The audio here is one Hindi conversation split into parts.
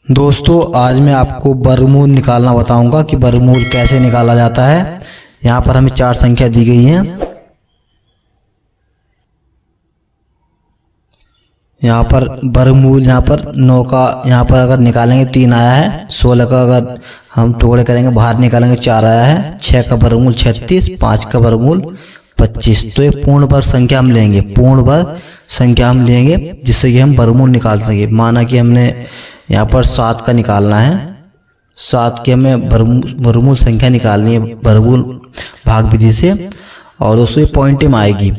दोस्तों आज मैं आपको वर्गमूल निकालना बताऊंगा कि वर्गमूल कैसे निकाला जाता है। यहाँ पर हमें चार संख्या दी गई हैं। यहाँ पर वर्गमूल यहाँ पर 9 का यहाँ पर अगर निकालेंगे 3 आया है। 16 का अगर हम टुकड़े करेंगे बाहर निकालेंगे 4 आया है। 6 का वर्गमूल 36, 5 का वर्गमूल 25। तो एक पूर्ण वर्ग संख्या हम लेंगे, पूर्ण वर्ग संख्या हम लेंगे जिससे कि हम वर्गमूल निकाल सके। माना कि हमने यहाँ पर 7 का निकालना है, 7 की हमें वर्गमूल संख्या निकालनी है वर्गमूल भाग विधि से। और दोस्तों पॉइंट में आएगी,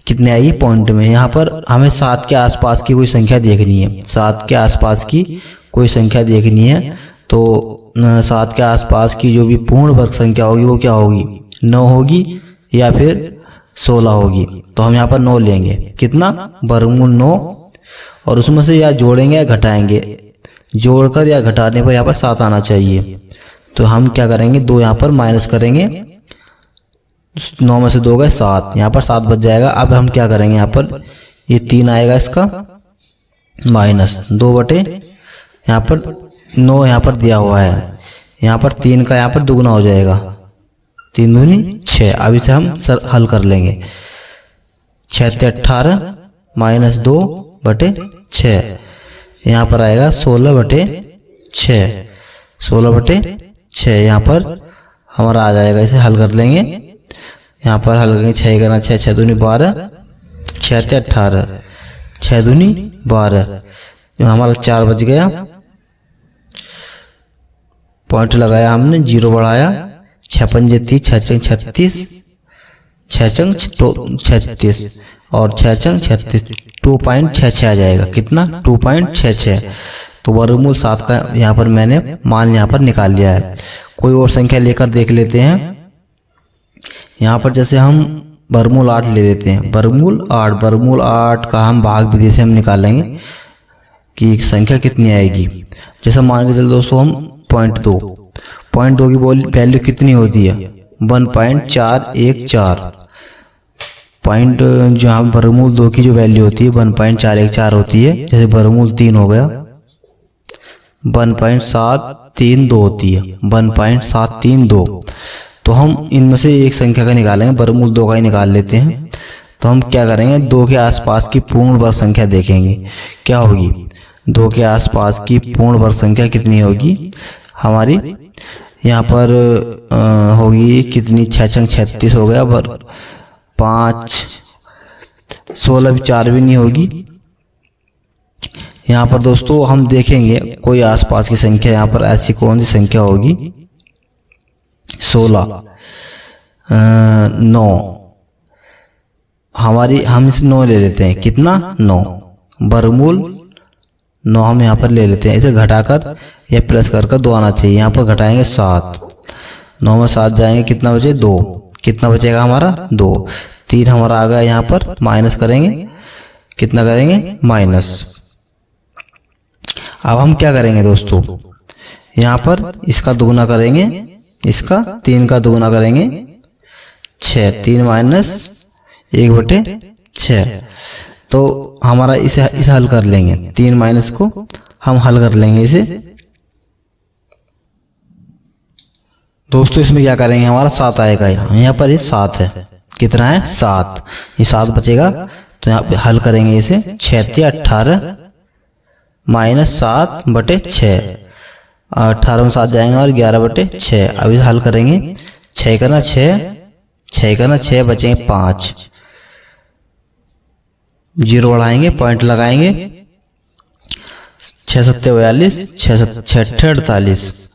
कितने आएगी पॉइंट में। यहाँ पर हमें 7 के आसपास की कोई संख्या देखनी है, 7 के आसपास की कोई संख्या देखनी है। तो 7 के आसपास की जो भी पूर्ण वर्ग संख्या होगी वो क्या होगी, 9 होगी या फिर 16 होगी। तो हम यहाँ पर 9 लेंगे, कितना वर्गमूल 9, और उसमें से या जोड़ेंगे या घटाएंगे। जोड़कर या घटाने पर यहाँ पर 7 आना चाहिए। तो हम क्या करेंगे, 2 यहाँ पर माइनस करेंगे, 9 में से 2 गए 7, यहाँ पर 7 बच जाएगा। अब हम क्या करेंगे, यहाँ पर ये 3 आएगा इसका माइनस 2 बटे यहाँ पर 9 यहाँ पर दिया हुआ है। यहाँ पर 3 का यहाँ पर दुगना हो जाएगा, 3 दूनी 6। अब इसे हम हल कर लेंगे। 6 ते 18 माइनस 2 बटे 6, यहाँ पर आएगा 16 बटे 6, 16 बटे 6 यहाँ पर हमारा आ जाएगा। इसे हल कर लेंगे, यहाँ पर हल करेंगे। 6 करना 6, 6 दूनी 12, 6 ते 18, 6 दूनी 12, जो हमारा 4 बच गया। पॉइंट लगाया हमने, 0 बढ़ाया, 6 पंजे 30, 6 चंग 36, 6 चंग 36 और 6 चंग 36, 2.66 आ जाएगा। कितना, 2.66। तो वर्गमूल 7 का यहाँ पर मैंने मान यहाँ पर निकाल लिया है। कोई और संख्या लेकर देख लेते हैं। यहाँ पर जैसे हम वर्गमूल 8 ले लेते हैं, वर्गमूल 8 का हम भाग विधि से हम निकालेंगे कि संख्या कितनी आएगी। जैसे मान के चलो दोस्तों हम पॉइंट 2 की वैल्यू कितनी होती है, 1.414। पॉइंट जो हम वर्गमूल 2 की जो वैल्यू होती है 1.414 होती है। जैसे वर्गमूल 3 हो गया 1.732 होती है, 1.732। तो हम इनमें से एक संख्या का निकालेंगे, वर्गमूल 2 का ही निकाल लेते हैं। तो हम क्या करेंगे, 2 के आसपास की पूर्ण वर्ग संख्या देखेंगे क्या होगी। 2 के आसपास की पूर्ण वर्ग संख्या कितनी होगी हमारी, यहाँ पर होगी कितनी, 6 चंग 36 हो गया, 5 16 भी 4 भी नहीं होगी। यहाँ पर दोस्तों हम देखेंगे कोई आसपास की संख्या, यहाँ पर ऐसी कौन सी संख्या होगी, 16 9 हमारी, हम इसे 9 ले लेते हैं। कितना, 9 वर्गमूल 9 हम यहाँ पर ले लेते हैं। इसे घटाकर या प्लस कर 2 आना चाहिए। यहाँ पर घटाएंगे 7, 9 में 7 जाएंगे, कितना बचे 2, कितना बचेगा हमारा 2। 3 हमारा आ गया, यहाँ पर माइनस करेंगे, कितना करेंगे माइनस। अब हम क्या करेंगे दोस्तों, यहाँ पर इसका दुगुना करेंगे, इसका 3 का दुगुना करेंगे 6, 3 माइनस 1 बटे 6। तो हमारा इसे हल कर लेंगे, 3 माइनस को हम हल कर लेंगे इसे। दोस्तों इसमें क्या करेंगे, हमारा 7 आएगा, यहाँ पर ये 7 है, कितना है 7, ये 7 बचेगा। तो यहाँ पे हल करेंगे इसे, 6 ते 18 माइनस 7 बटे 6, 18 में 7 जाएंगे और 11 बटे 6। अब इसे हल करेंगे, 6 करना 6, 6 करना 6, बचेंगे 5, 0 बढ़ाएंगे, पॉइंट लगाएंगे, 6 सत्ते 42, 6 अट्ठे 48,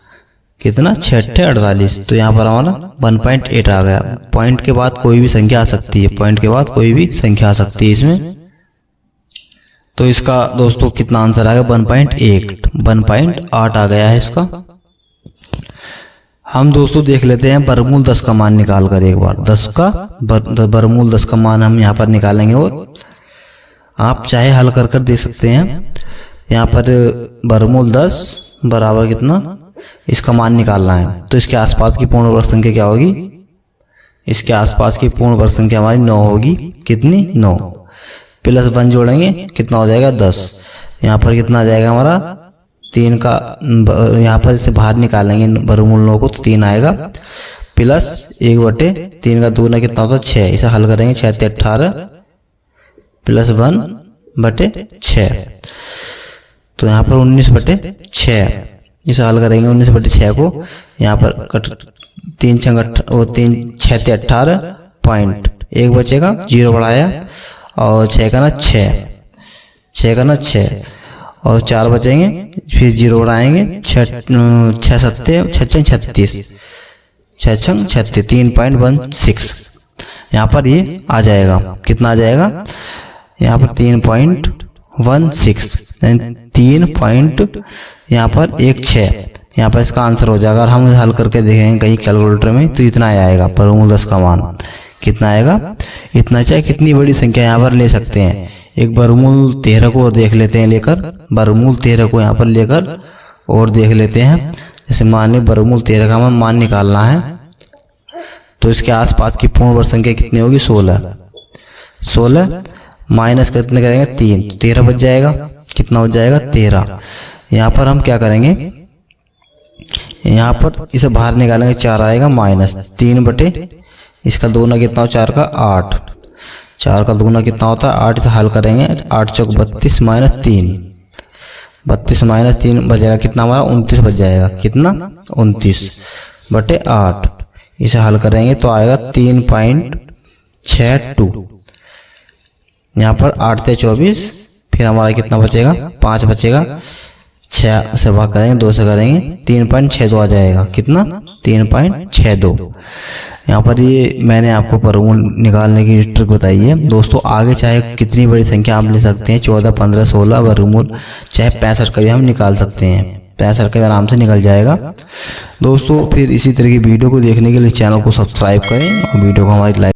कितना 6 अट्ठे 48। तो यहाँ पर हमारा 1.8 आ गया। पॉइंट के बाद कोई भी संख्या आ सकती है, पॉइंट के बाद कोई भी संख्या आ सकती है इसमें। तो इसका दोस्तों कितना आंसर आ गया, 1.8 आ गया है इसका। हम दोस्तों देख लेते हैं वर्गमूल 10 का मान निकाल कर एक बार। 10 का वर्गमूल 10 का मान हम यहाँ पर निकालेंगे, और आप चाहे हल कर देख सकते हैं। यहाँ पर वर्गमूल 10 बराबर कितना, इसका मान निकालना है। तो इसके आसपास की पूर्ण वर्ग संख्या क्या होगी, इसके आसपास की पूर्ण वर्ग संख्या हमारी 9 होगी। कितनी, 9 प्लस 1 जोड़ेंगे, कितना हो जाएगा 10। यहाँ पर कितना आ जाएगा हमारा 3 का यहाँ पर इसे बाहर निकालेंगे वर्गमूल 9 को तो 3 आएगा, प्लस 1/3 का दूना कितना होता है 6। इसे हल करेंगे 6 × 18 प्लस 1/6, तो यहाँ पर 19/6। इसे हल करेंगे 19/6 को, यहाँ पर 3 6 × 18 पॉइंट 1 बचेगा, 0 बढ़ाया और 6 का 6 और 4 बचेंगे, फिर 0 बढ़ाएंगे, 6 7 36 3.16। यहाँ पर ये आ जाएगा, कितना आ जाएगा यहाँ पर 3.16 यहाँ पर 16। यहाँ पर इसका आंसर हो जाएगा। अगर हम हल करके देखेंगे कहीं कैलकुलेटर में तो इतना आएगा, वर्गमूल 10 का मान कितना आएगा, इतना। चाहे कितनी बड़ी संख्या यहाँ पर ले सकते हैं। एक वर्गमूल 13 को देख लेते हैं लेकर, वर्गमूल 13 को यहाँ पर लेकर और देख लेते हैं। जैसे मान लीजिए वर्गमूल 13 का हमें मान निकालना है, तो इसके आसपास की पूर्ण वर्ग संख्या कितनी होगी 16 माइनस कितने करेंगे 3, 13 बच जाएगा, कितना बच जाएगा 13। यहाँ पर हम क्या करेंगे, यहाँ पर इसे बाहर निकालेंगे 4 आएगा माइनस 3 इसका दूना कितना हो 4 का 8, 4 का दूना कितना होता है 8। इसे हल करेंगे 8 चौक 32 माइनस 3, 32 माइनस 3 बचेगा कितना हमारा 29 बच जाएगा, कितना 29/8। इसे हल करेंगे तो आएगा 3.62। यहाँ पर 8 × 24, फिर हमारा कितना बचेगा 5 बचेगा, 6 से भाग करेंगे 2 से करेंगे 3.62 आ जाएगा, कितना 3.62। यहाँ पर ये मैंने आपको वर्गमूल निकालने की ट्रिक बताई है दोस्तों। आगे चाहे कितनी बड़ी संख्या आप ले सकते हैं, 14 15 16 वर्गमूल, चाहे 65 का भी हम निकाल सकते हैं, 65 का भी आराम से निकल जाएगा दोस्तों। फिर इसी तरह की वीडियो को देखने के लिए चैनल को सब्सक्राइब करें और वीडियो को हमारी लाइक